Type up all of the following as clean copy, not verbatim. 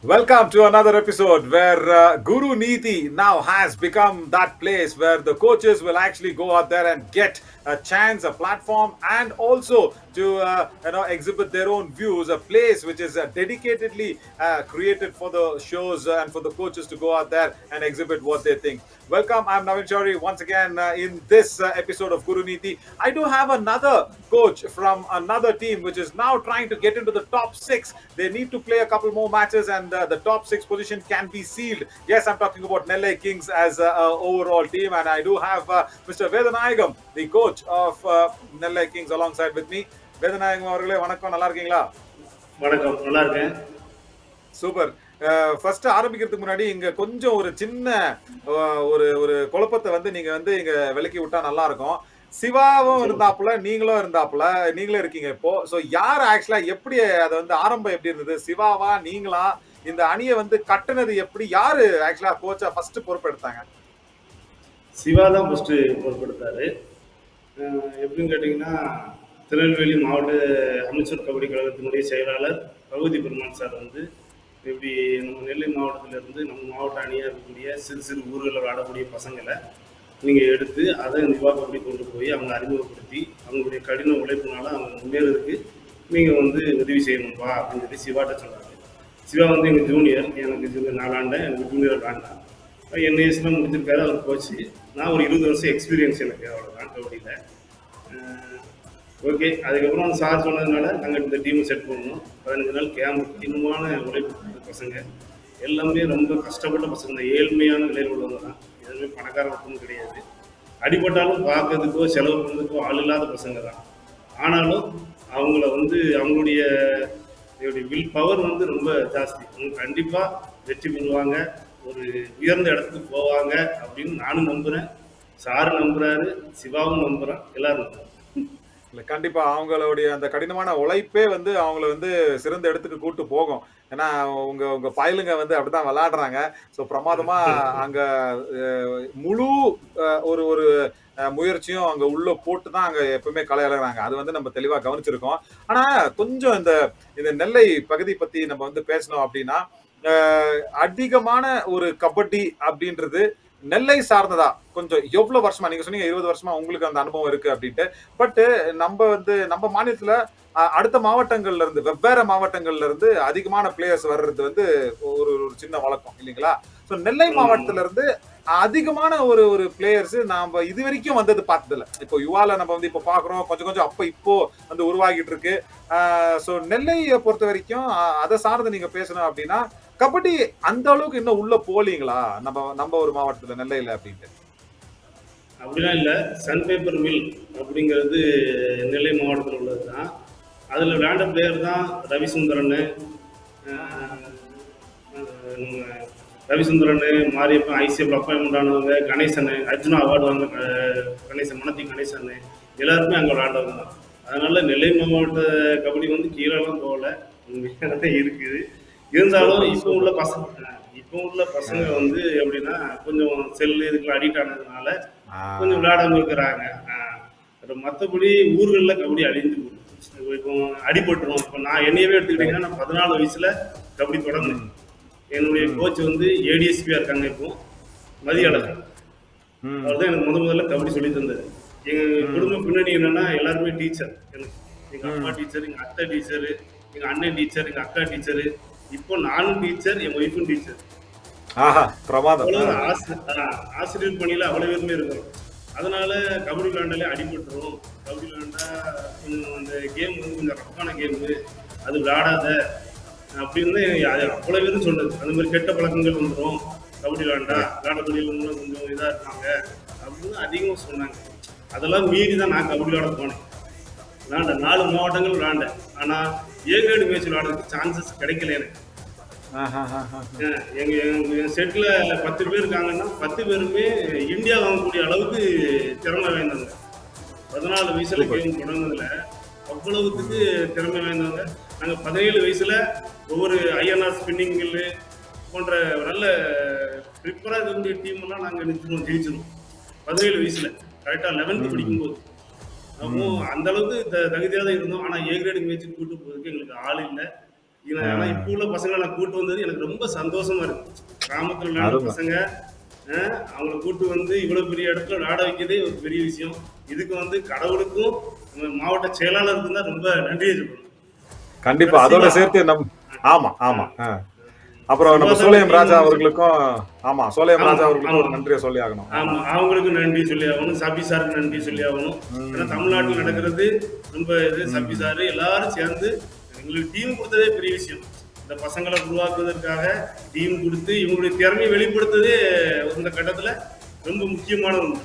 Welcome to another episode where Guru Niti now has become that place where the coaches will actually go out there and get a chance, a platform, and also to exhibit their own views. A place which is dedicatedly created for the shows and for the coaches to go out there and exhibit what they think. Welcome, I'm Navin Chauri once again in this episode of Guru Niti. I do have another coach from another team which is now trying to get into the top six. They need to play a couple more matches, and the top six position can be sealed. Yes, I'm talking about Nellai Kings as an overall team, and I do have Mr. Vedanayagam, the coach of Nellai Kings, alongside with me. Vedanayagam அவர்களே வணக்கம், நல்லா இருக்கீங்களா? வணக்கம், நல்லா இருக்கேன். Super. First ஆரம்பிக்கிறதுக்கு முன்னாடி இங்க கொஞ்சம் ஒரு சின்ன ஒரு ஒரு குழப்பத்தை வந்து நீங்க வந்து இங்க விலக்கி விட்டா நல்லா இருக்கும். சிவாவும் இருந்தாப்புல, நீங்களும் இருந்தாப்புல, நீங்களும் இருக்கீங்க இப்போ. ஸோ யார் ஆக்சுவலா எப்படி அதை வந்து ஆரம்பம் எப்படி இருந்தது? சிவாவா நீங்களா? இந்த அணியை வந்து கட்டுனது எப்படி? யாரு ஆக்சுவலா கோச்சா ஃபர்ஸ்ட் பொறுப்பெடுத்தாங்க? சிவா தான் ஃபர்ஸ்ட் பொறுப்பெடுத்தாரு. எப்படின்னு கேட்டிங்கன்னா, திருநெல்வேலி மாவட்ட அமைச்சர் கபடி கழகத்தினுடைய செயலாளர் பகவதி பெருமாள் சார் வந்து இப்படி நம்ம நெல்லை மாவட்டத்திலிருந்து நம்ம மாவட்ட அணியாக இருக்கக்கூடிய சிறு சிறு ஊர்களில் ஆடக்கூடிய பசங்களை நீங்கள் எடுத்து அதை நிர்வாக கபடி கொண்டு போய் அவங்க அறிமுகப்படுத்தி அவங்களுடைய கடின உழைப்புனால அவங்க முன்னேறதுக்கு நீங்கள் வந்து உதவி செய்யணும்பா அப்படின்னு சொல்லி சிவாட்ட சொன்னாங்க. சிவா வந்து எங்கள் ஜூனியர், எனக்கு ஜூனியர் 4 ஆண்டு, எனக்கு ஜூனியர் வேண்டாம். என்ஏஎஸ்லாம் முடிச்சிருக்காரு அவர் கோச்சு. நான் ஒரு 20 வருஷம் எக்ஸ்பீரியன்ஸ் எனக்கு அவ்வளோதான் கபடியில். ஓகே, அதுக்கப்புறம் சார் சொன்னதுனால நாங்கள் இந்த டீமை செட் பண்ணணும். 15 நாள் கேம்ப், கடினமான உழைப்பு பசங்க எல்லாமே ரொம்ப கஷ்டப்பட்ட பசங்க தான், ஏழ்மையான நிலையில் உள்ளவங்க தான். எதுவுமே பணக்கார மட்டும் கிடையாது. அடிபட்டாலும் பார்க்கறதுக்கோ செலவு பண்ணுறதுக்கோ ஆள் இல்லாத பசங்க தான். ஆனாலும் அவங்கள வந்து அவங்களுடைய வில் பவர் வந்து ரொம்ப ஜாஸ்தி. அவங்க கண்டிப்பாக வெற்றி பெறுவாங்க, ஒரு உயர்ந்த இடத்துக்கு போவாங்க அப்படின்னு நானும் நம்புகிறேன். சாரு நம்புறாரு, சிவாவும் நம்புகிறேன், எல்லாரும் நம்புறோம். இல்லை, கண்டிப்பா அவங்களுடைய அந்த கடினமான உழைப்பே வந்து அவங்கள வந்து சிறந்த இடத்துக்கு கூட்டு போகும். ஏன்னா உங்க உங்க பயலுங்க வந்து அப்படிதான் விளையாடுறாங்க. ஸோ பிரமாதமா அங்க முழு ஒரு ஒரு முயற்சியும் அங்க உள்ள போட்டு தான் அங்க எப்பவுமே களை இழறாங்க. அது வந்து நம்ம தெளிவா கவனிச்சிருக்கோம். ஆனா கொஞ்சம் இந்த இந்த நெல்லை பகுதி பத்தி நம்ம வந்து பேசணும் அப்படின்னா, அதிகமான ஒரு கபடி அப்படின்றது நெல்லை சார்ந்ததா? கொஞ்சம் எவ்வளவு வருஷமா நீங்க சொன்னீங்க 20 வருஷமா உங்களுக்கு அந்த அனுபவம் இருக்கு அப்படின்ட்டு. பட் நம்ம வந்து நம்ம மாநிலத்துல அடுத்த மாவட்டங்கள்ல இருந்து, வெவ்வேறு மாவட்டங்கள்ல இருந்து அதிகமான பிளேயர்ஸ் வர்றது வந்து ஒரு ஒரு சின்ன வழக்கம் இல்லைங்களா? ஸோ நெல்லை மாவட்டத்துல இருந்து அதிகமான ஒரு ஒரு பிளேயர்ஸ் நாம இது வரைக்கும் வந்தது பார்த்ததில்ல. இப்போ யுவால நம்ம வந்து இப்போ பாக்குறோம், கொஞ்சம் கொஞ்சம் அப்ப இப்போ வந்து உருவாகிட்டு இருக்கு. ஸோ நெல்லையை பொறுத்த வரைக்கும் அதை சார்ந்து நீங்க பேசணும் அப்படின்னா, கபடி அந்த அளவுக்கு இன்னும் உள்ள போலீங்களா நம்ம நம்ம ஒரு மாவட்டத்துல நெல்லையில அப்படின்ட்டு? அப்படிலாம் இல்லை. சன் பேப்பர் மில் அப்படிங்கிறது நெல்லை மாவட்டத்தில் உள்ளது தான். அதில் விளையாண்ட பிளேயர் தான் ரவிசுந்தரன், நம்ம ரவிசுந்தரன், மாரியப்பன், ஐசிஎஃப்ல அப்பாயின்மெண்ட் ஆனவங்க, கணேசன், அர்ஜுனா அவார்டு வாங்க கணேசன், மணத்தி கணேசன், எல்லாருமே அங்கே விளையாண்டவங்க தான். அதனால நெல்லை மாவட்ட கபடி வந்து கீழெல்லாம் போகல, தான் இருக்குது. இருந்தாலும் இப்போ உள்ள பசங்க வந்து எப்படின்னா கொஞ்சம் செல்லு இதுக்குள்ள அடிக்ட் ஆனதுனால கொஞ்சம் விளையாடாம இருக்கிறாங்க. மற்றபடி ஊர்களில் கபடி அழிந்து போகுது. இப்போ அடிபட்டுரும். இப்போ நான் என்னையவே எடுத்துக்கிட்டீங்கன்னா, நான் 14 வயசுல கபடி தொடர்ந்தேன். என்னுடைய கோச் வந்து ஏடிஎஸ்பியா இருக்காங்க இப்போ, மதியழகன். அவர் தான் எனக்கு முதல்ல கபடி சொல்லி தந்தது. எங்க குடும்ப பின்னணி என்னன்னா எல்லாருமே டீச்சர். எனக்கு எங்க அம்மா டீச்சர், எங்க அத்தை டீச்சரு, எங்க அண்ணன் டீச்சர், எங்க அக்கா டீச்சரு, இப்போ நானும் டீச்சர், என் ஒய்ஃபும் டீச்சர். ஆசிரியர் பணியில அவ்வளவு பேருமே இருக்கிறோம். அதனால கபடி விளையாண்டாலே அடிபட்டுரும். கபடி விளையாண்டா கொஞ்சம் அந்த கேம் வந்து கொஞ்சம் ரஃப்பான கேமு, அது விளையாடாத அப்படின்னு அவ்வளவு பேரும் சொன்னது. அந்த மாதிரி கெட்ட பழக்கங்கள் வந்துடும், கபடி விளையாடக்கூடியவங்களும் கொஞ்சம் இதா இருக்காங்க அப்படின்னு அதிகமா சொன்னாங்க. அதெல்லாம் மீறி தான் நான் கபடி விளையாட போனேன். விளையாண்ட 4 மாவட்டங்கள் விளையாண்டேன். ஆனா ஏ கிரேடு மேட்ச் விளையாடுறதுக்கு சான்சஸ் கிடைக்கல எனக்கு. எங்க செட்ல 10 பேர் இருக்காங்கன்னா 10 பேருமே இந்தியா வாங்கக்கூடிய அளவுக்கு திறமை வாய்ந்தவங்க. 14 வயசுல கேம் தொடங்குனதுல அவ்வளவுக்கு திறமை வாய்ந்தவங்க. நாங்க 17 வயசுல ஒவ்வொரு ஐஎன்ஆர் ஸ்பின்னிங் மில்லு போன்ற நல்ல ப்ரிப்பரா இருக்கக்கூடிய டீம் எல்லாம் நாங்க ஜெயிச்சிருவோம் 17 வயசுல, கரெக்டா 11th படிக்கும்போது. அப்போ அந்த அளவுக்கு தகுதியாக தான் இருந்தோம். ஆனா ஏ கிரேடு மேட்சுக்கு கூட்டு போறதுக்கு எங்களுக்கு ஆள் இல்லை. ஆனா இப்போ உள்ள பசங்களை நான் கூட்டு வந்தது எனக்கு ரொம்ப சந்தோஷமா இருக்கு. கிராமத்துல விளையாடுற அருமை. பசங்க அவங்கள கூட்டு வந்து இவ்வளவு பெரிய இடத்துல விளையாட வைக்கிறதே ஒரு பெரிய விஷயம். இதுக்கு வந்து கடவுளுக்கும் நம்ம மாவட்ட செயலாளருக்கும் தான் ரொம்ப நன்றியை சொல்லணும். கண்டிப்பா. அப்புறம் அதோட சிவா. சேர்த்து ஆமா, ஆமா. அப்புறம் நம்ம சிவாதா சோலையம் டீம் ராஜா வந்து அவர்களுக்கும் சோலையம் ஆமா ராஜா அவர்களுக்கும் ஆமா ஒரு நன்றியை சொல்லி ஆகணும். ஆமா அவங்களுக்கு நன்றி சொல்லி ஆகணும். சபி சாருக்கு நன்றி சொல்லி ஆகணும். ஏன்னா ம், தமிழ்நாட்டில் ம், நடக்கிறது ரொம்ப இது. சபி ம். சாரு எல்லாரும் சேர்ந்து எங்களுக்கு டீம் கொடுத்ததே பெரிய விஷயம். இந்த பசங்களை உருவாக்குவதற்காக டீம் கொடுத்து இவங்களுடைய திறமையை வெளிப்படுத்துறதே இந்த கட்டத்துல ரொம்ப முக்கியமான ஒன்று.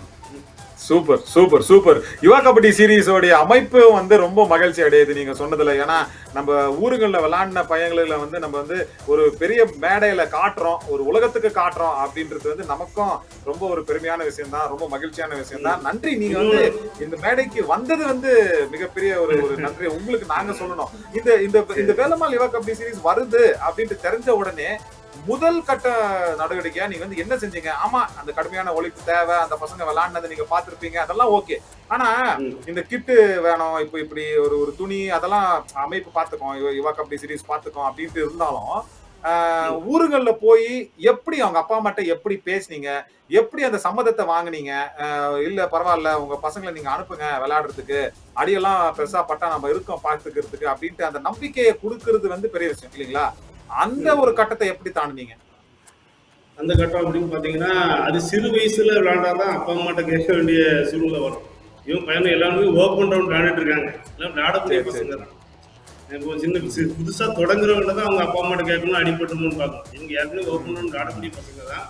Super super super. Yuva kabaddi சீரீஸோடைய அமைப்பு வந்து ரொம்ப மகிழ்ச்சி அடையுது நீங்க சொன்னதுல. ஏன்னா நம்ம ஊருகளில் விளையாடின பையங்களில் வந்து நம்ம வந்து ஒரு பெரிய மேடையில காட்டுறோம், ஒரு உலகத்துக்கு காட்டுறோம் அப்படின்றது வந்து நமக்கும் ரொம்ப ஒரு பெருமையான விஷயம் தான், ரொம்ப மகிழ்ச்சியான விஷயம் தான். நன்றி. நீங்க வந்து இன்னொன்று இந்த மேடைக்கு வந்தது வந்து மிகப்பெரிய ஒரு ஒரு நன்றி உங்களுக்கு நாங்க சொல்லணும். இந்த இந்த இந்த சரி. வேலம்மாள் யுவா கபடி சீரீஸ் வருது அப்படின்ட்டு தெரிஞ்ச உடனே முதல் கட்ட நடவடிக்கையா நீங்க வந்து என்ன செஞ்சீங்க? ஆமா, அந்த கடுமையான உழைப்பு தேவை, அந்த பசங்க விளையாடினதை நீங்க பார்த்திருப்பீங்க, அதெல்லாம் ஓகே. ஆனா ம், இந்த கிட்டு வேணும், இப்போ இப்படி ஒரு ஒரு துணி அதெல்லாம் அமைப்பு பார்த்துக்கோம், யுவா கபடி சீரிஸ் பார்த்துக்கோம் அப்படின்ட்டு இருந்தாலும் ம், ஊருகள்ல போய் எப்படி அவங்க அப்பா அம்மாட்ட எப்படி பேசுனீங்க, எப்படி அந்த சம்மதத்தை வாங்குனீங்க? இல்ல பரவாயில்ல, உங்க பசங்களை நீங்க அனுப்புங்க விளையாடுறதுக்கு, அடியெல்லாம் பெருசா பட்டா நம்ம இருக்கோம் பார்த்துக்கிறதுக்கு அப்படின்ட்டு அந்த நம்பிக்கையை கொடுக்கறது வந்து பெரிய விஷயம் இல்லைங்களா? அந்த ம். ஒரு கட்டத்தை எப்படி தாண்டுனீங்க? அந்த கட்டம் அப்படின்னு பார்த்தீங்கன்னா, அது சிறு வயசுல விளையாண்டாதான் அப்பா அம்மாட்ட கேட்க வேண்டிய சூழ்நிலை வரும். இவன் பையனும் எல்லாருமே ஓப்பன் ரவுண்ட் விளையாண்டுட்டு இருக்காங்க. எல்லாம் விளையாடக்கூடிய சரி, சரி, பசங்க சரி. தான். இப்போ சின்ன புதுசா தொடங்குறவங்க தான் அவங்க அப்பா அம்மாட்ட கேட்கணும், அடிபட்டுருமோன்னு பார்க்கணும். இவங்க ஏற்கனவே ஓப்பன் ரவுண்ட் விளையாடக்கூடிய பசங்க தான்.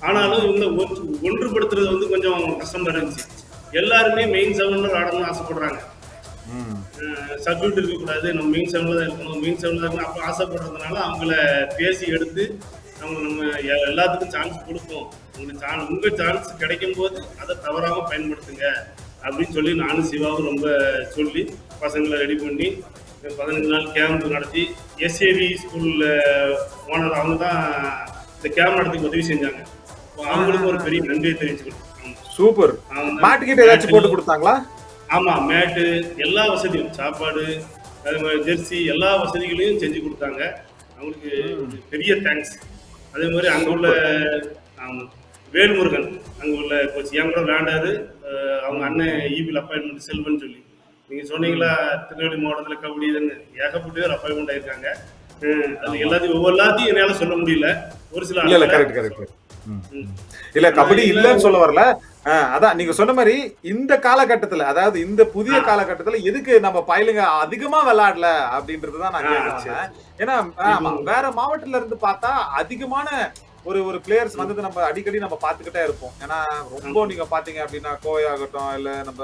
ஆனாலும் இவங்கள ஒன்றுபடுத்துறது வந்து கொஞ்சம் கஷ்டமா இருந்துச்சு. எல்லாருமே மெயின் செவன்ல விளையாடணும்னு ஆசைப்படுறாங்க. ம். சப்ஜெக்ட் இருக்கக்கூடாது, நம்ம மெயின் செவன்ல தான் இருக்கணும், மெயின் செவன்ல தான் இருக்கணும் அப்போ ஆசைப்படுறதுனால அவங்கள பேசி எடுத்து நம்ம எல்லாத்துக்கும் சான்ஸ் கொடுப்போம். உங்க சான்ஸ் கிடைக்கும் போது அதை தவறாம பயன்படுத்துங்க அப்படின்னு சொல்லி நானும் சிவாவும் ரொம்ப சொல்லி பசங்களை ரெடி பண்ணி 15 நாள் கேம்ப் நடத்தி எஸ்ஏவி ஸ்கூல்ல ஓனர் அவங்க தான் இந்த கேம்ப் நடத்தி உதவி செஞ்சாங்க. அப்போ ஆ, ஆ, அவங்களுக்கும் ஒரு ஆ. பெரிய நன்றியை தெரிவிச்சுக்கணும். சூப்பர். அவங்க தான் மேட் கிட்ட ஏதாச்சும் மேட்டு, போட்டு கொடுத்தாங்களா? ஆமா மேட்டு எல்லா வசதியும் சாப்பாடு அது மாதிரி ஜெர்சி எல்லா வசதிகளையும் செஞ்சு கொடுத்தாங்க. அவங்களுக்கு ம். ஒரு பெரிய தேங்க்ஸ். அதே மாதிரி அங்க உள்ள சூப்பர். ஆம், வேல்முருகன் அங்க உள்ள கோச் என் கூட விளையாண்டாரு. அவங்க ம், அண்ணன் ஈவில் அப்பாயின்மெண்ட் செல்வன் சொல்லி நீங்க சொன்னீங்களா ம். திருநெல்வேலி மாவட்டத்துல கபடி இதுன்னு ஏகப்பட்ட பேர் அப்பாயின்மெண்ட் ஆயிருக்காங்க. அது ஆமா. எல்லாத்தையும் ஒவ்வொருத்தையும் என்னால சொல்ல முடியல ஒரு சில இல்ல இல்ல, ஆளுங்களை. Correct correct. ம், ம். ம். இல்ல ஆனா கபடி இதுல இல்லன்னு சொல்ல வரல. அதான் நீங்க சொன்ன மாதிரி இந்த காலகட்டத்துல, அதாவது இந்த புதிய ஆ காலகட்டத்துல எதுக்கு நம்ம பயலுங்க அதிகமா விளையாடல அப்படின்றதுதான் நான் ஆ கேட்க சரி வந்தேன். சரி. ஏன்னா இப்போ ஆமா, வேற மாவட்டத்துல இருந்து பார்த்தா அதிகமான ஒரு ஒரு பிளேயர்ஸ் ம், வந்தது நம்ம அடிக்கடி நம்ம பார்த்துக்கிட்டே இருப்போம். ஏன்னா ரொம்ப ஆமா. நீங்க பாத்தீங்க அப்படின்னா கோவை ஆகட்டும், இல்ல நம்ம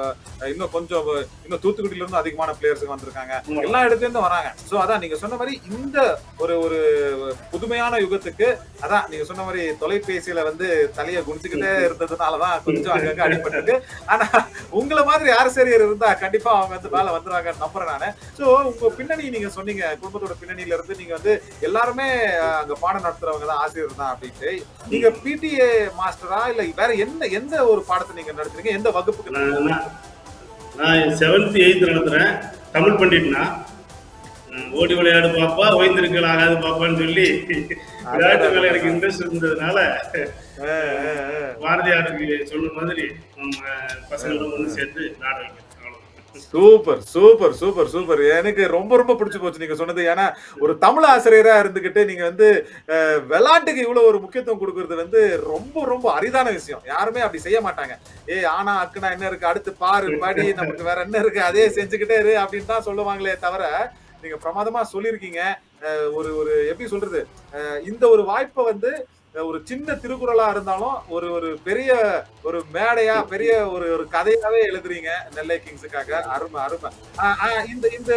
இன்னும் கொஞ்சம் இன்னும் தூத்துக்குடியில இருந்து அதிகமான பிளேயர்ஸ் வந்திருக்காங்க. எல்லா உண்மைதான். இடத்துல இருந்து வராங்க. சோ அதான் நீங்க சொன்ன மாதிரி இந்த ஒரு ஒரு புதுமையான யுகத்துக்கு, அதான் நீங்க சொன்ன மாதிரி தொலைபேசியில வந்து தலைய குனிஞ்சுக்கிட்டே இருந்ததுனாலதான் கொஞ்சம் அங்கங்க அடிபட்டது. ஆனா உங்கள மாதிரி ஆசிரியர் இருந்தா கண்டிப்பா அவங்க வந்து மேல வந்துருவாங்கன்னு நம்புறேன் நானு. சோ உங்க பின்னணி நீங்க சொன்னீங்க, குடும்பத்தோட பின்னணியில இருந்து நீங்க வந்து எல்லாருமே அங்க பாடம் நடத்துறவங்க தான், ஆசிரியர் தான் அப்படின்ட்டு. நீங்க பிடிஏ மாஸ்டரா இல்ல வேற எந்த ஒரு பாடத்தை நீங்க நடத்துறீங்க? எந்த வகுப்புக்கு நான் நடத்துறீங்க? நான் நான் 7th 8th நடத்துறேன். தமிழ் பண்டிட்னா ஓடி விளையாடு பாப்பா ஓய்ந்திருக்கல் ஆகாது பாப்பான்னு சொல்லி விளையாட்டு மேல எனக்கு அடடடடா. இன்ட்ரெஸ்ட் இருந்ததுனால அஹ், அஹ், அஹ். பாரதியாருக்கு சொன்ன மாதிரி நம்ம பசங்களும் ஒன்று சேர்த்து விளையாட வைக்கிறோம். அவ்வளவுதான். Super super super super. எனக்கு ரொம்ப ரொம்ப பிடிச்சு போச்சு நீங்க சொன்னது. ஏன்னா ஒரு தமிழ் ஆசிரியரா இருந்துகிட்டு நீங்க வந்து விளையாட்டுக்கு இவ்வளவு ஒரு முக்கியத்துவம் கொடுக்கறது வந்து ரொம்ப ரொம்ப அரிதான விஷயம். யாருமே அப்படி செய்ய மாட்டாங்க. ஆனா அக்குனா என்ன இருக்கு, அடுத்து பாரு படி, நமக்கு வேற என்ன இருக்கு, அதே செஞ்சுக்கிட்டே இரு அப்படின்னு தான் சொல்லுவாங்களே தவிர, நீங்க பிரமாதமா சொல்லியிருக்கீங்க. ஒரு ஒரு எப்படி சொல்றது, இந்த ஒரு வாய்ப்பை வந்து ஒரு சின்ன திருக்குறளா இருந்தாலும் ஒரு ஒரு பெரிய ஒரு மேடையா, பெரிய ஒரு ஒரு கதையாவே எழுதுறீங்க நெல்லை கிங்ஸுக்காக. அருமை அருமை. இந்த இந்த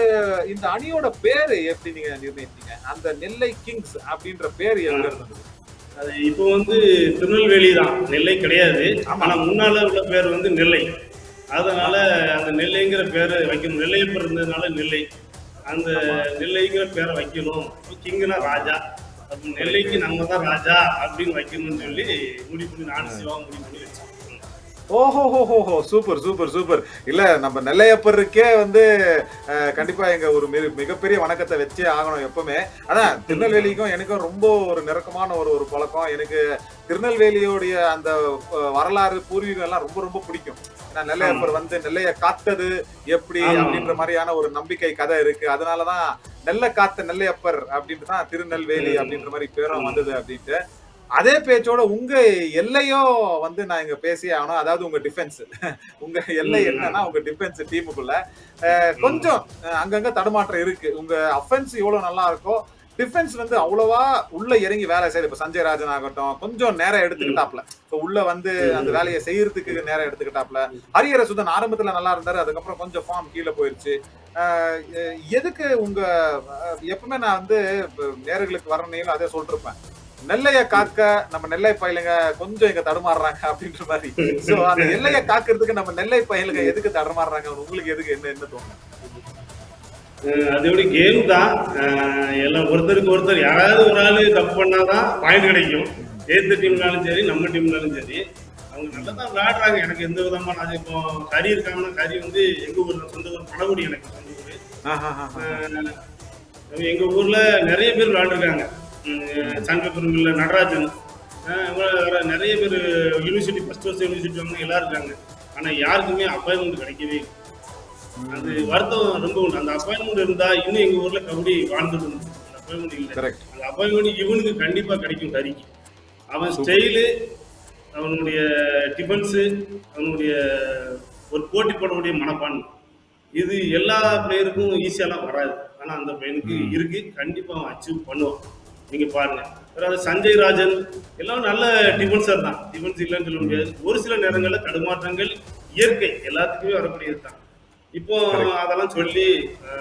இந்த அணியோட பேரு எப்படி நீங்க நிர்ணயிச்சீங்க? அந்த நெல்லை கிங்ஸ் அப்படின்ற பேரு ஆ, எங்க இருந்தது? அது இப்போ வந்து திருநெல்வேலி தான், நெல்லை கிடையாது. ஆமா. ஆனா முன்னால உள்ள பேர் வந்து நெல்லை. அதனால அந்த நெல்லைங்கிற பேரை வைக்கணும். நெல்லையப்பர் இருந்ததுனால நெல்லை. அந்த ஆமா. நெல்லைங்கிற பேரை வைக்கணும். கிங்குனா ராஜா. அப்ப கரெக்ட். நெல்லைக்கு நம்ம தான் ராஜா அப்படின்னு வைக்கணும்னு சொல்லி முடிவு பண்ணி நானும் சிவாவும் முடிவு பண்ணி வச்சோம். ஓஹோஹோஹோ! Super, super, super. இல்ல நம்ம நெல்லையப்பருக்கே வந்து கண்டிப்பா எங்க ஒரு மிகப்பெரிய வணக்கத்த வச்சே ஆகணும் எப்பவுமே. அதான் திருநெல்வேலிக்கும் எனக்கும் ரொம்ப ஒரு நெருக்கமான ஒரு ஒரு பழக்கம். எனக்கு திருநெல்வேலியோடைய அந்த வரலாறு, பூர்வீகம் எல்லாம் ரொம்ப ரொம்ப பிடிக்கும். ஏன்னா ஆமா. நெல்லையப்பர் வந்து நெல்லைய காத்தது எப்படி ஆமா. அப்படின்ற மாரியான ஒரு நம்பிக்கை கதை இருக்கு. அதனால தான் நெல்ல காத்த நெல்லையப்பர் அப்படின்ட்டு தான் திருநெல்வேலி ம். அப்படின்ற மாரி பேரும் ஆமா. வந்தது அப்படின்ட்டு. அதே பேச்சோட உங்க எல்லையும் வந்து நான் இங்க பேசியே ஆகணும். அதாவது உங்க டிஃபென்ஸ். உங்க எல்லை ம். என்னன்னா, ஆமா. உங்க டிஃபென்ஸ் டீமுக்குள்ள. ம். கொஞ்சம் அங்கங்க தடுமாற்றம் இருக்கு. உங்க அஃபென்ஸ் எவ்வளோ நல்லா இருக்கோ, டிஃபென்ஸ் வந்து அவ்வளவா உள்ள இறங்கி வேலை செய்யுது. இப்ப சஞ்சய் ராஜன் ஆகட்டும், கொஞ்சம் நேரம் ம். எடுத்துக்கிட்டாப்ல. உள்ள வந்து அந்த ம். வேலைய செய்யறதுக்கு நேரம் எடுத்துக்கிட்டாப்ல. ஹரிஹரசுதன் ஆரம்பத்துல நல்லா இருந்தாரு. அதுக்கப்புறம் கொஞ்சம் ஃபார்ம் கீழ போயிருச்சு. அ எ எதுக்கு உங்க எப்பவுமே நான் வந்து நேயர்களுக்கு வரணையில அதே சொல்லிருப்பேன். நெல்லைய காக்க நம்ம நெல்லை பயலுங்க கொஞ்சம் இங்க தடுமாறுறாங்க அப்படின்ற மாரி. சோ அந்த எல்லைய காக்கிறதுக்கு நம்ம நெல்லை பயலுங்க எதுக்கு தடுமாறுறாங்க? உங்களுக்கு எதுக்கு என்ன என்ன தோணுது? அது எப்படி கேம் தான். எல்லாம் ஒருத்தருக்கு ஒருத்தர் யாராவது ஒரு ஆளு தப்பு பண்ணாதான் பாயிண்ட் கிடைக்கும். ம். எதிர்த்த டீம்னாலும் சரி, நம்ம டீம்னாலும் சரி. அவங்க நல்லா தான் விளையாடுறாங்க. எனக்கு எந்த விதமான அது இப்போ கரி இருக்காங்கன்னா, கரி வந்து எங்க ஊர்ல சொந்த ஊர் பழங்குடி எனக்கு சொந்த ஊரு. ஆஹாஹாஹா. எங்க ஊர்ல நிறைய பேர் விளையாண்டுருக்காங்க. ம். சங்க பெருங்கல்ல நடராஜன், வேற நிறைய பேர் யூனிவர்சிட்டி ஃபர்ஸ்ட் வருஷம் யூனிவர்சிட்டி வாங்க எல்லாம் இருக்காங்க. ஆனா யாருக்குமே அப்பாயின்மெண்ட் கிடைக்கவே இல்ல. அது ம். வருத்தம் ரொம்ப உண்டு. அந்த அப்பாயின்மெண்ட் இருந்தா இன்னும் எங்க ஊர்ல கபடி வாழ்ந்துட்டு இருந்துச்சு. அந்த அப்பாயின்மெண்ட் இல்ல. கரெக்ட். அந்த அப்பாயின்மெண்ட் இவனுக்கு கண்டிப்பா கிடைக்கும் கரிக்கு. அவன் சூப்பர். ஸ்டைலு, அவனுடைய டிஃபென்ஸு, அவனுடைய ஒரு போட்டி போடக்கூடிய மனப்பான்மை. இது எல்லா பிளேயருக்கும் ஈஸியாலாம் வராது. ஆனா அந்த பையனுக்கு ம். இருக்கு. கண்டிப்பா அவன் அச்சீவ் பண்ணுவான். நீங்க பாருங்க. அதாவது சஞ்சய் ராஜன் எல்லாம் நல்ல டிஃபென்சர் தான். டிஃபென்ஸ் இல்லன்னு சொல்ல ம். முடியாது. ஒரு சில நேரங்கள்ல தடுமாற்றங்கள் இயற்கை. எல்லாத்துக்குமே வரக்கூடியது தான். இப்போ கரெக்ட். அதெல்லாம் சொல்லி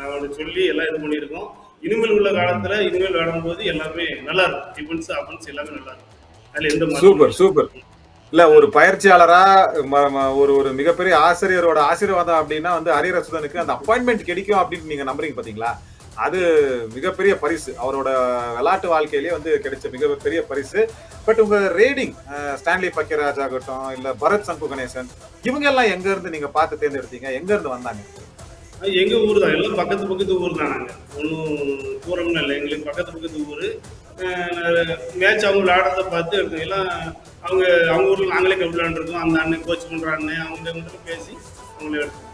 அவனுக்கு சொல்லி எல்லாம் இது பண்ணியிருக்கோம். இனிமேல் உள்ள ம். காலத்துல இனிமேல் விளையாடும்போது எல்லாமே நல்லா இருக்கும். டிஃபென்ஸ், அஃபென்ஸ் எல்லாமே நல்லா இருக்கும். அதுல எந்த மாற்றமும் சூப்பர், இல்லை. சூப்பர். இல்ல ஒரு பயிற்சியாளரா ஒரு ஒரு மிகப்பெரிய ஆசிரியரோட ஆசீர்வாதம் அப்டின்னா வந்து ஹரிஹரசுதனுக்கு அந்த அப்பாயின்ட்மென்ட் கிடைக்கும் அப்டின்னு நீங்க நம்புறீங்க பாத்தீங்களா? அது மிகப்பெரிய பரிசு. அவரோட விளையாட்டு வாழ்க்கையிலேயே வந்து கிடைச்ச மிகப்பெரிய பரிசு. பட் உங்க ரேடிங் ஸ்டான்லி பக்கிராஜ் ஆகட்டும், இல்ல பரத் சங்கு கணேசன் இவங்க எல்லாம் எங்க இருந்து நீங்க பார்த்து தேர்ந்தெடுத்தீங்க? எங்க இருந்து வந்தாங்க? எங்க ஊர் தான். எல்லாம் பக்கத்து பக்கத்து ஊர் தான் நாங்க. ஒன்றும் தூரம்லாம் இல்லை. எங்களுக்கு பக்கத்து பக்கத்து ஊர். மேட்ச் அவங்க விளையாடுறத பார்த்து எடுத்தோம். எல்லாம் அவங்க அவங்க ஊர்ல நாங்களே கபடி விளையாண்டுருக்கோம். அந்த அண்ணன் கோச் பண்ற அண்ணன் அவங்க இவங்ககிட்ட பேசி அவங்களே எடுத்தோம்.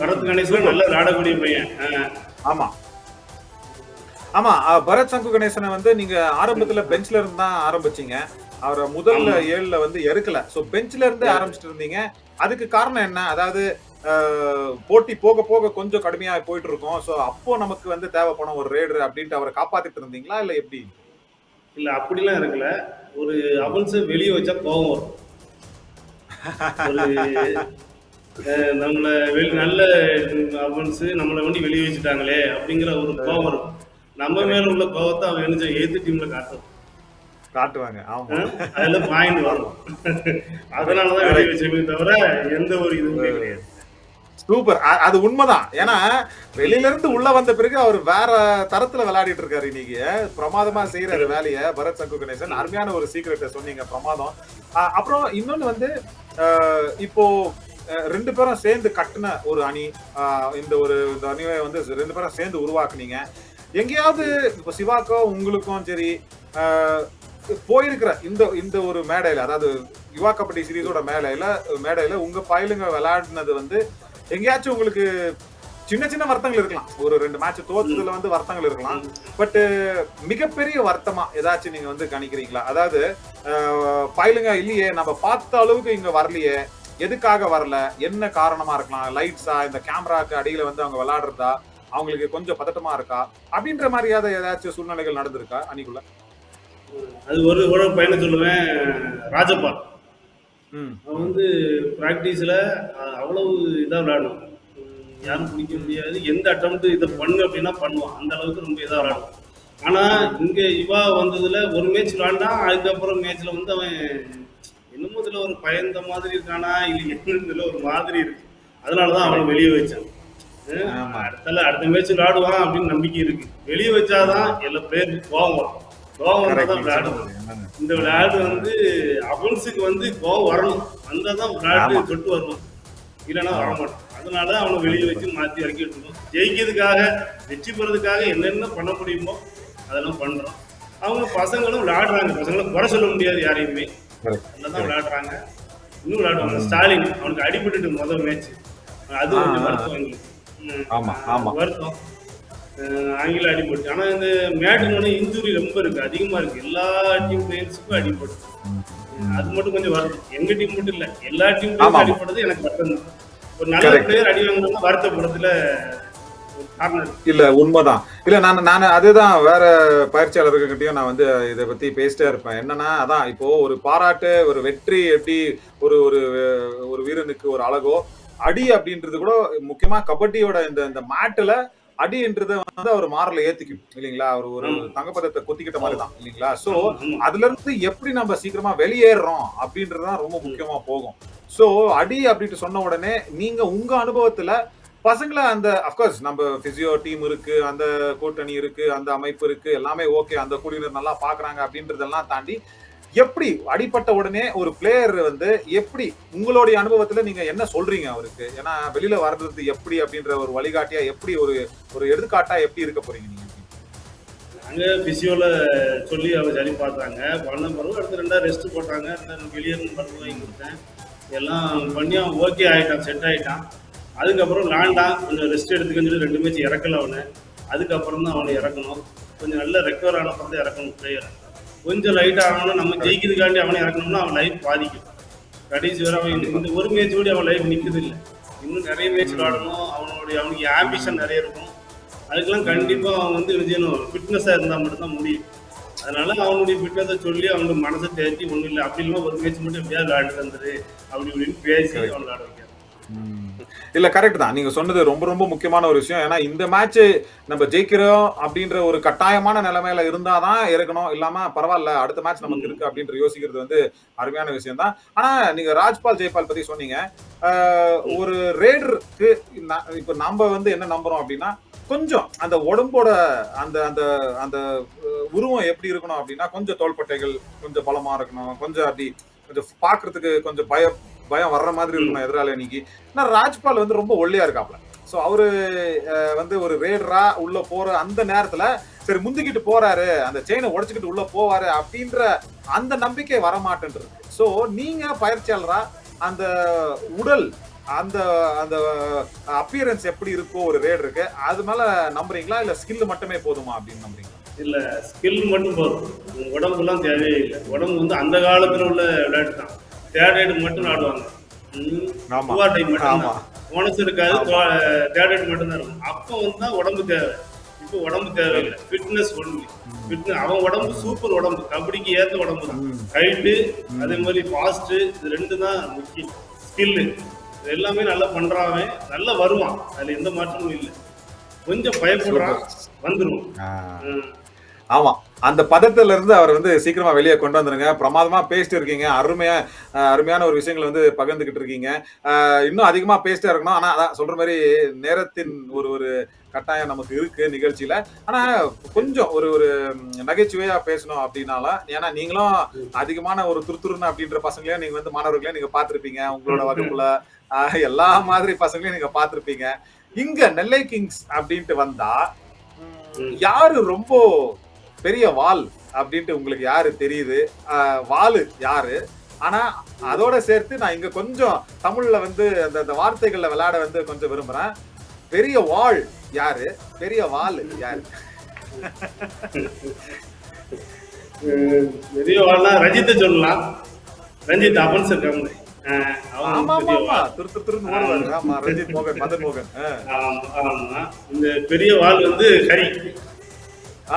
பரத் ம். கணேசன் சூப்பர். நல்ல விளையாடக்கூடிய பையன். ஆமா. ஆமா. பரத் சங்கு கணேசன வந்து நீங்க ஆரம்பத்துல பெஞ்ச்ல இருந்து தான் ஆரம்பிச்சீங்க. அவர முதல்ல ஆமா. 7ல வந்து எடுக்கல. பெஞ்ச்ல இருந்தே ஆரம்பிச்சுட்டு இருந்தீங்க. அதுக்கு காரணம் என்ன? அதாவது அ போட்டி போக போக கொஞ்சம் கடுமையா போயிட்டு இருக்கும். அப்போ நமக்கு வந்து தேவைப்படும் ஒரு ரைடர் அப்டின்ட்டு அவர காப்பாத்திட்டு இருந்தீங்களா? இல்ல எப்டி? இல்ல அப்படிலாம் இருக்கல. ஒரு அவன்ஸ வெளிய வச்சா கோவம் வரும். ஒரு நம்மள நல்ல அவன்ஸ் நம்மள வந்து வெளிய வச்சுட்டாங்களே அப்படிங்கிற ஒரு கோவம் வரும். நம்ம கரெக்ட். மேல உள்ள கோவத்த அவன் என்ன செய்ய எதிர் டீம்ல காட்டுவான். காட்டுவாங்க. ஆமா. அதுல பாயிண்ட் வரும். கரெக்ட், அதனால தான் வெளிய கரெக்ட். வச்சோமே தவிர எந்த ஒரு இதுவுமே கிடையாது. சூப்பர். அது உண்மதான். ஏன்னா, வெளியில இருந்து உள்ள வந்த பிறகு அவரு வேற தரத்துல விளையாடிட்டு இருக்காரு இன்னைக்கு. பிரமாதமா செய்றாரு வேலைய. பரத் சங்கு கணேசன். அருமையான ஒரு சீக்ரெட்ட சொன்னீங்க. பிரமாதம். அப்புறம் இன்னொன்னு வந்து, அ இப்போ 2 பேரும் சேர்ந்து கட்டுன ஒரு அணி. அ இந்த அணிய வந்து 2 பேரும் சேர்ந்து உருவாக்குனீங்க. எங்கேயாவது இப்ப சிவாக்கோ, உங்களுக்கும் சரி, அ போயிருக்கிற இந்த இந்த ஒரு மேடையில, அதாவது யுவா கபடி சீரிஸோட மேடையில உங்க பயலுங்க விளையாடுனது வந்து எங்கேயாச்சும் உங்களுக்கு சின்ன சின்ன வருத்தங்கள் இருக்கலாம். ஒரு 2 மேட்ச் ம். தோத்ததுல வந்து வருத்தங்கள் இருக்கலாம். ம். பட் மிகப்பெரிய வருத்தமா ஏதாச்சும் நீங்க வந்து கணிக்கிறீங்களா? அதாவது பயலுங்க இல்லையே, நம்ம பார்த்த அளவுக்கு இங்க வரலையே, எதுக்காக வரல? என்ன காரணமா இருக்கலாம்? லைட்ஸா? இந்த கேமராக்கு அடியில வந்து அவங்க விளையாடுறதா? அவங்களுக்கு கொஞ்சம் பதட்டமா இருக்கா? அப்படின்ற மாரியாவது ஏதாச்சும் சூழ்நிலைகள் நடந்திருக்கா அணிக்குள்ள? அது ஒரு ஒரு பையனை சொல்லுவேன், ராஜப்பா. ம், அவன் ம், வந்து பிராக்டிஸ்ல அவ்வளவு இதா விளையாடுவான். ம், யாரும் பிடிக்க ம். முடியாது. எந்த அட்டம்ப்ட் இத பண்ணு அப்படின்னா பண்ணுவான். அந்த அளவுக்கு ரொம்ப இதா ஆமா. விளையாடுவான். ஆனா ம். இங்க இவா வந்ததுல ஒரு மேட்ச் விளையாண்டான். அதுக்கப்புறம் மேட்ச்ல வந்து அவன் என்னமோ இதுல ஒரு பயந்த மாதிரி இருக்கானா, இல்ல என்னன்னு தெரியல ஒரு மாதிரி இருக்கு. அதனாலதான் அவனை கரெக்ட். வெளியே வச்சான். ஆமா. அடுத்த மேட்ச் விளையாடுவான் அப்படின்னு நம்பிக்கை இருக்கு. வெளியே வச்சாதான் ம். எல்லா பிளேயருக்கு கோவம் வரும். கோவம் வந்தா கரெக்ட். தான் நீங்க விளையாடுவோம். சொன்னது. இந்த விளையாட்டு வந்து அஃபென்ஸுக்கு வந்து கோவம் வரணும். வந்தா தான் விளையாட்டு ஆமா, தொட்டு வருவான். இல்லைன்னா ஆமா. வரமாட்டான். அதனால அவனை வெளியே கண்டிப்பா. வச்சு மாற்றி இறக்கிட்டு இருக்கோம். ஜெயிக்கிறதுக்காக, வெற்றி பெறதுக்காக என்னென்ன பண்ண முடியுமோ அதெல்லாம் பண்றோம். அவங்க பசங்களும் விளையாடுறாங்க. பசங்களை குறை சொல்ல முடியாது யாரையுமே. கரெக்ட், நல்லா தான் கரெக்ட். விளையாடுறாங்க. இன்னும் விளையாடுவாங்க. ம். ஸ்டாலின் அவனுக்கு அடிபட்டுட்டு முதல் மேட்ச். அது ஆ, கொஞ்சம் ஆ, ஆ. வருத்தம் எங்களுக்கு. ஆமா, ஆமா. வருத்தம். ஆங்கில அடிபட்டு. ஆனா இந்த மேட்னோட இன்ஜுரி ரொம்ப இருக்கு. அதிகமா இருக்கு. எல்லா டீம் பிளேயர்ஸுக்கும் அடிபட்டு. ம், அது ம். மட்டும் கொஞ்சம் வருத்தம். எங்க டீம் மட்டும் இல்ல. எல்லா டீம் பிளேயர்ஸும் ஆமாமா. அடிபட்டது எனக்கு வருத்தம் தான். ஒரு நல்ல கரெக்ட். பிளேயர் அடி வாங்குறதுனா வருத்தப்படுறதுல ஒரு காரணம் இருக்கு. இல்ல உண்மைதான். இல்ல நானு அதுதான் வேற பயிற்சியாளர்கள்கிட்டயும் நான் வந்து இத பத்தி பேசிட்டே இருப்பேன். என்னன்னா, அதான் இப்போ ஒரு பாராட்டு, ஒரு வெற்றி எப்படி ஒரு ஒரு ஒரு வீரனுக்கு ஒரு அழகோ, அடி அப்படின்றது கூட முக்கியமா கபடியோட இந்த இந்த மேட்ல அடின்றத வந்து அவர் மாறல ஏத்திக்கணும். இல்லீங்களா? ஒரு ஒரு ஆமா. தங்கப்பதக்கத்த குத்திக்கிட்ட மாரி தான். இல்லீங்களா? சோ, ஆமா, ஆமா. அதுலருந்து எப்படி நம்ம சீக்கிரமா வெளியேறுறோம் அப்படின்றது தான் ரொம்ப ம். முக்கியமா போகும். சோ, அடி அப்படின்ட்டு சொன்ன உடனே, நீங்க உங்க அனுபவத்துல பசங்கள அந்த அஃப்கோர்ஸ் நம்ம பிசியோ டீம் இருக்கு, அந்த கூட்டணி இருக்கு, அந்த அமைப்பு இருக்கு, எல்லாமே ஓகே. அந்த குழுவினர் நல்லா பார்க்குறாங்க அப்படின்றதெல்லாம் தாண்டி, எப்படி அடிபட்ட உடனே ஒரு பிளேயர் வந்து எப்படி உங்களுடைய அனுபவத்துல நீங்க என்ன சொல்றீங்க அவருக்கு? ஏன்னா வெளியில வர்றது எப்படி அப்படின்ற ஒரு வழிகாட்டியா எப்படி ஒரு ஒரு எடுத்துக்காட்டா எப்படி இருக்க போறீங்க நீங்க? அங்க பிசியோல சொல்லி அவங்க சரி பார்த்தாங்க. பண்ண பிறகு அடுத்து 2 ரெஸ்ட் போட்டாங்க. வெளியேறும் மருந்து வாங்கி கொடுத்தேன். எல்லாம் பண்ணி அவன் ஓகே ஆயிட்டான், செட் ஆயிட்டான். அதுக்கப்புறம் விளாண்டான். கொஞ்சம் ரெஸ்ட் எடுத்துக்கன்னு சொல்லி 2 மேட்ச் இறக்கல அவனை. அதுக்கப்புறம் தான் அவனை இறக்கணும். கொஞ்சம் நல்ல ரெக்கவர் ஆன அப்புறம் தான் இறக்கணும் பிளேயர். கொஞ்சம் லைட் ஆனவனா நம்ம கரெக்ட். ஜெயிக்கிறதுக்காண்டி அவனை இறக்கணும்னா அவன் லைஃப் பாதிக்கும். கடைசி வரை அவன் கண்டிப்பா. இந்த ஒரு மேட்ச் கூட அவன் லைஃப் நிற்குது இல்லை. இன்னும் நிறைய மேட்ச் ம். விளாடணும். அவனுக்கு ஆம்பிஷன் ம். நிறைய இருக்கும். அதுக்கெல்லாம் ம். கண்டிப்பா அவன் வந்து என்ன செய்யணும், ஃபிட்னஸா இருந்தா மட்டும்தான் முடியும். அதனால அவனுடைய ஃபிட்னஸை சொல்லி அவனுக்கு மனசை தேத்தி ஒண்ணும் இல்லை அப்படி இல்லாம ஒரு மேட்ச் மட்டும் எப்படியாவது விளையாண்டு தந்துரு அப்படி இப்படின்னு பேசி கரெக்ட். அவன் விளையாட வைக்கிறான். ம். இல்ல கரெக்ட் தான். நீங்க சொன்னது ரொம்ப ரொம்ப முக்கியமான ஒரு விஷயம். ஏன்னா இந்த மேட்ச் நம்ம ஜெயிக்கிறோம் அப்படின்ற ஒரு கட்டாயமான நிலைமையில இருந்தா தான் இறக்கணும். இல்லாம பரவால்ல அடுத்த மேட்ச் நமக்கு ம். இருக்கு அப்படின்ற யோசிக்கிறது வந்து அருமையான விஷயம் தான். ஆனா நீங்க ராஜ்பால், ஜெய்பால் பத்தி சொன்னீங்க. ஆ, ம். ஒரு ரேடருக்கு இப்ப நம்ம வந்து என்ன நம்புறோம் அப்படின்னா, கொஞ்சம் அந்த உடம்போட அந்த அந்த அந்த உருவம் எப்படி இருக்கணும் அப்படின்னா, கொஞ்சம் தோள்பட்டைகள் கொஞ்சம் பலமா இருக்கணும். கொஞ்சம் அப்படி கொஞ்சம் பார்க்கறதுக்கு கொஞ்சம் பயம் பயம் வர்ற மாதிரி ம். இருக்கணும் எதிராளி அணிக்கு. ஆனா ராஜ்பால் வந்து ரொம்ப ஒல்லியா இருக்காப்ல. சோ அவரு வந்து ஒரு ரேடரா உள்ள போற அந்த நேரத்துல சரி முந்திக்கிட்டு போறாரு, அந்த செயினை உடைச்சுக்கிட்டு உள்ள போவாரு அப்படின்ற அந்த நம்பிக்கை வரமாட்டேன்றது. சோ நீங்க பயிற்சியாளரா அந்த உடல் அந்த அந்த அப்பியரன்ஸ் எப்படி இருக்கோ ஒரு ரேடருக்கு அது மேல நம்புறீங்களா இல்ல ஸ்கில் மட்டுமே போதுமா அப்படின்னு நம்புறீங்களா? இல்ல ஸ்கில் மட்டும் போதும். உடம்புலாம் தேவையே இல்லை. உடம்பு வந்து அந்த காலத்துல உள்ள விளையாட்டு தான். தேர்ட் ரைடு மட்டும் ஆடுவாங்க. ஆமா, டூவா டைம் ஆமா, மட்டும்தான். போனஸ் இருக்காது. ஆமா. தேர்ட் ரைடு மட்டும்தான் இருக்கும். அப்போ வந்து தான் உடம்பு தேவை. இப்போ உடம்பு தேவையில்லை. கரெக்ட். Fitness only. ம், ஃபிட்னஸ் அவன் உடம்பு ம், சூப்பர் உடம்பு. கபடிக்கு ஏத்த உடம்பு தான். ம், ஹைட்டு அதே ம். மாதிரி ஃபாஸ்ட் இது 2 தான் முக்கியம். ஸ்கில்லு இது எல்லாமே நல்லா பண்றான் அவன். நல்லா வருவான். அதுல எந்த மாற்றமும் இல்லை. கொஞ்சம் பயப்படுறான். சூப்பர். வந்துருவான். ஆ. ம். ஆமா. அந்த பதத்துல இருந்து அவர் வந்து சீக்கிரமா வெளிய கொண்டு வந்துருங்க. பிரமாதமா பேசிட்டு இருக்கீங்க. அருமையா அருமையான ஒரு விஷயங்கள வந்து பகிர்ந்துகிட்டு இருக்கீங்க. இன்னும் அதிகமா பேசிட்டே இருக்கணும். ஆனா அதான் சொல்ற மாரி நேரத்தின் ஒரு ஒரு கட்டாயம் நமக்கு இருக்கு நிகழ்ச்சியில. ஆனா கொஞ்சம் ஒரு ஒரு நகைச்சுவையா பேசணும் அப்டின்னால ஏன்னா நீங்களும் அதிகமான ஒரு துருதுருன்னு அப்டின்ற பசங்களையும் நீங்க வந்து மாணவர்களையும் நீங்க பார்த்திருப்பீங்க. உங்களோட வகுப்புல எல்லா மாதிரி பசங்களையும் நீங்க பார்த்திருப்பீங்க. இங்க நெல்லை கிங்ஸ் அப்டின்ட்டு வந்தா, ம். யாரு ரொம்ப பெரிய வால் அப்படின்ட்டு உங்களுக்கு யாரு தெரியுது? வாலு யாரு? ஆனா, அதோட சேர்த்து நான் இங்க கொஞ்சம் தமிழ்ல வந்து அந்த அந்த வார்த்தைகள்ல விளையாட வந்து கொஞ்சம் விரும்புறேன். பெரிய வாள் யாரு? பெரிய வாலு யாரு? பெரிய வாள்னா ரஞ்சித்தை சொல்லலாம். ரஞ்சித் அபன்ஸ் இருக்காங்க. அவன் வந்து பெரிய ஆமாமாமா. வாள். துருன்னு ஓடுவாரு. ஆமா. ரஞ்சித் மோகன், மதன் மோகன். ஆமா, ஆமா. இந்த பெரிய வாள் வந்து ஹரி.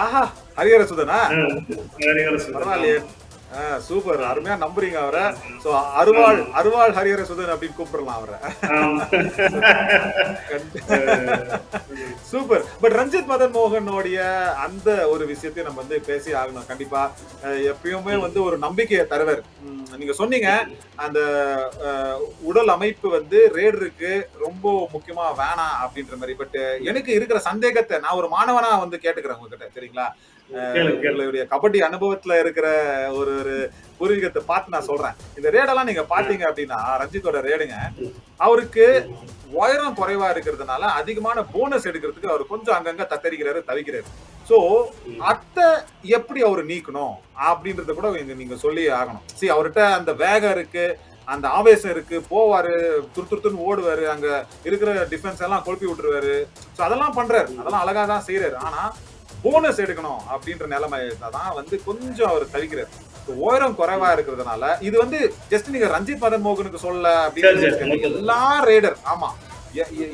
ஆஹா! ஹரிஹர சுதனா? ஹரிஹர சுதன். பரவாயில்லையே. சூப்பர். அருமையா நம்புறீங்க அவர. சோ ஆமா. அருவாள் ஹரிஹர சுதன் அப்படின்னு கூப்பிடலாம் அவர. ஆமா. சூப்பர். பட் ரஞ்சித் மதன் மோகனோடைய அந்த ஒரு விஷயத்தையும் நம்ம வந்து பேசி ஆகணும் கண்டிப்பா. எப்பயுமே வந்து ஒரு நம்பிக்கையை தருவர். நீங்க சொன்னீங்க அந்த உடல் அமைப்பு வந்து ரேடருக்கு ரொம்ப முக்கியமா வேணாம் அப்படின்ற மாதிரி. பட் எனக்கு இருக்கிற சந்தேகத்தை நான் ஒரு மாணவனா வந்து கேட்டுக்கிறேன் உங்ககிட்ட சரிங்களா? கேளு கேளு. உங்களுடைய கபடி அனுபவத்துல இருக்கிற ஒரு ஒரு பூர்வீகத்தை பார்த்து நான் சொல்றேன். இந்த ரேடெல்லாம் நீங்க பாத்தீங்க அப்படின்னா ரஞ்சித்தோட ரேடுங்க, அவருக்கு உயரம் குறைவா இருக்கிறதுனால அதிகமான போனஸ் எடுக்கிறதுக்கு அவர் கொஞ்சம் அங்கங்க தத்தரிக்கிறாரு, தவிக்கிறாரு. சோ அத எப்படி அவரு நீக்கணும் அப்படின்றத கூட நீங்க சொல்லி ஆகணும். அவர்கிட்ட அந்த வேகம் இருக்கு, அந்த ஆவேசம் இருக்கு, போவாரு, துருத்துருன்னு ஓடுவாரு, அங்க இருக்கிற டிஃபென்ஸ் எல்லாம் கொழுப்பி விட்டுருவாரு. சோ அதெல்லாம் பண்றாரு, அதெல்லாம் அழகா தான் செய்யறாரு. ஆனா போனஸ் எடுக்கணும் அப்படின்ற நிலைமை தான் வந்து கொஞ்சம் அவர் தவிக்கிறார். உயரம் குறைவா இருக்கிறதுனால இது வந்து ஜஸ்ட் நீங்க ரஞ்சித் மதன் மோகனுக்கு சொல்ல அப்படின்னு எல்லா ரேடர், ஆமா,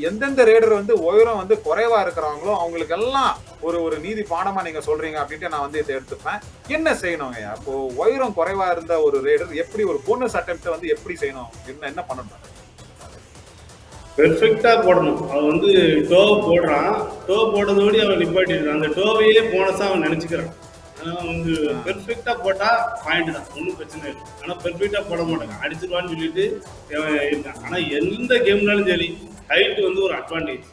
எந்தெந்த ரேடர் வந்து உயரம் வந்து குறைவா இருக்கிறாங்களோ அவங்களுக்கு எல்லாம் ஒரு ஒரு நீதி பாடமா நீங்க சொல்றீங்க அப்படின்ட்டு நான் வந்து இதை எடுத்துப்பேன். என்ன செய்யணுங்க? அப்போ உயரம் குறைவா இருந்த ஒரு ரேடர் எப்படி ஒரு போனஸ் அட்டெம்ப்ட் வந்து எப்படி செய்யணும், என்ன என்ன பண்ணணும்? பெர்ஃபெக்டா போடணும். அவன் வந்து டோ போடுறான், டோ போடுறதோடு அவன் நிப்பாட்டிடுறான். அந்த டோவையே போனஸா அவன் நினைச்சுக்கிறான். ஆனால் வந்து பெர்ஃபெக்டா போட்டா பாயிண்ட் தான், ஒன்றும் பிரச்சனை இல்லை. ஆனால் பெர்ஃபெக்டா போட மாட்டாங்க, அடிச்சிருவான்னு சொல்லிட்டு இருக்கான். ஆனால் எந்த கேம்னாலும் சரி ஹைட் வந்து ஒரு அட்வான்டேஜ்.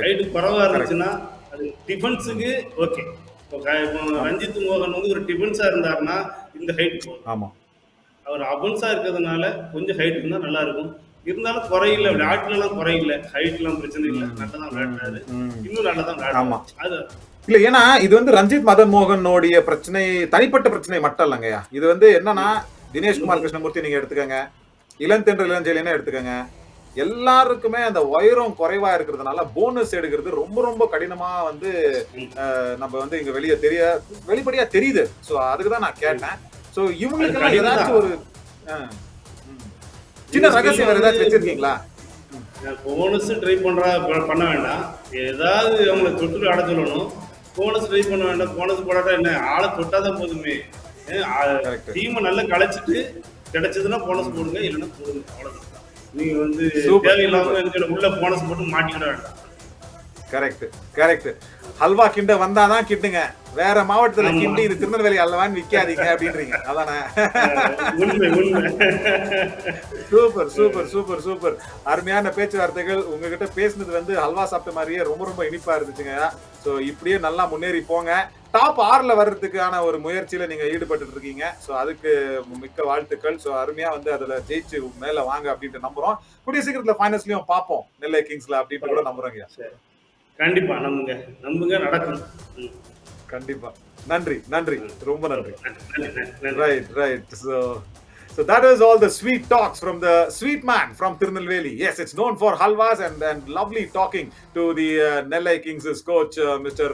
ஹைட்டு குறைவா இருந்துச்சுன்னா அது டிஃபென்ஸுக்கு ஓகே. இப்போ ரஞ்சித் மோகன் வந்து ஒரு டிஃபென்ஸா இருந்தாருன்னா இந்த ஹைட் போதும். ஆமா, அவர் அபன்ஸா இருக்கிறதுனால கொஞ்சம் ஹைட் இருந்தா நல்லா இருக்கும். இருந்தாலும் குறையில, விளையாட்டுலாம் குறையில, ஹைட்லாம் பிரச்சனை இல்லை, நல்லா தான் விளையாடுறாரு, இன்னும் நல்லா தான் விளையாடுறாரு. அது இல்ல, ஏன்னா இது வந்து ரஞ்சித் மதன் மோகனுடைய பிரச்சனை, தனிப்பட்ட பிரச்சனை மட்டும் இல்லைங்கய்யா. இது வந்து என்னன்னா தினேஷ்குமார் கிருஷ்ணமூர்த்தி நீங்க எடுத்துக்கங்க, இளந்தென்றல் இளஞ்செழியனே எடுத்துக்கங்க, எல்லாருக்குமே அந்த உயரம் குறைவா இருக்கிறதுனால போனஸ் எடுக்கிறது ரொம்ப ரொம்ப கடினமா வந்து நம்ம வந்து இங்க வெளிப்படையா தெரியுது. சோ அதுக்குதான் நான் கேட்டேன். சோ இவங்களுக்கு எல்லாம் ஏதாச்சும் ஒரு சின்ன ரகசியம் வேற ஏதாச்சும் வச்சிருக்கீங்களா? போனஸ் ட்ரை பண்ண வேண்டாம், ஏதாவது அவங்களை தொட்டு ஆட சொல்லணும். போனஸ் ட்ரை பண்ண வேண்டாம், போனஸ் போடாட்டா என்ன, ஆளை தொட்டாதான் போதுமே. டீமை நல்லா களைச்சிட்டு கிடைச்சதுன்னா போனஸ் போடுங்க, இல்லைன்னா போடுங்க, அவ்வளவுதான். நீங்க வந்து தேவையில்லாம உள்ள போனஸ் போட்டு மாட்டிக்கிட வேண்டாம். Correct correct. ஹல்வா கிண்ட வந்தாதான் கிட்டுங்க, வேற மாவட்டத்துல கிண்டி இது திருநெல்வேலி அல்வான்னு விக்காதீங்க அப்படின்றீங்க, அதானே? Super super super super. அருமையான பேச்சுவார்த்தைகள். உங்ககிட்ட பேசுனது வந்து ஹல்வா சாப்பிட்ட மாதிரியே ரொம்ப ரொம்ப இனிப்பா இருந்துச்சுங்க. சோ இப்படியே நல்லா முன்னேறி போங்க. டாப் 6ல வர்றதுக்கான ஒரு முயற்சியில நீங்க ஈடுபட்டு இருக்கீங்க. சோ அதுக்கு மிக்க வாழ்த்துக்கள். சோ அருமையா வந்து அதுல ஜெயிச்சு மேல வாங்க அப்படின்ட்டு நம்புறோம். கூடிய சீக்கிரத்துல ஃபைனல்ஸ்லயும் பார்ப்போம் நெல்லை கிங்ஸ்ல அப்படின்ட்டு கூட நம்புறோங்க. கண்டிப்பா நம்புங்க, நம்புங்க, நடக்கும். கண்டிப்பா. நன்றி நன்றி, ரொம்ப நன்றி. Right right. So that is all the sweet talks from the sweet man from Tirunelveli. Yes, it's known for halwas and lovely talking to the Nellai Kings' coach, Mr.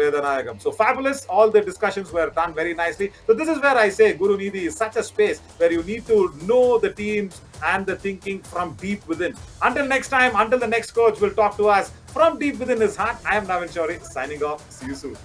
Vedanayagam. So fabulous. All the discussions were done very nicely. So this is where I say Guru Nidhi is such a space where you need to know the teams and the thinking from deep within. Until next time, until the next coach will talk to us from deep within his heart, I am Navin Shourie signing off. See you soon.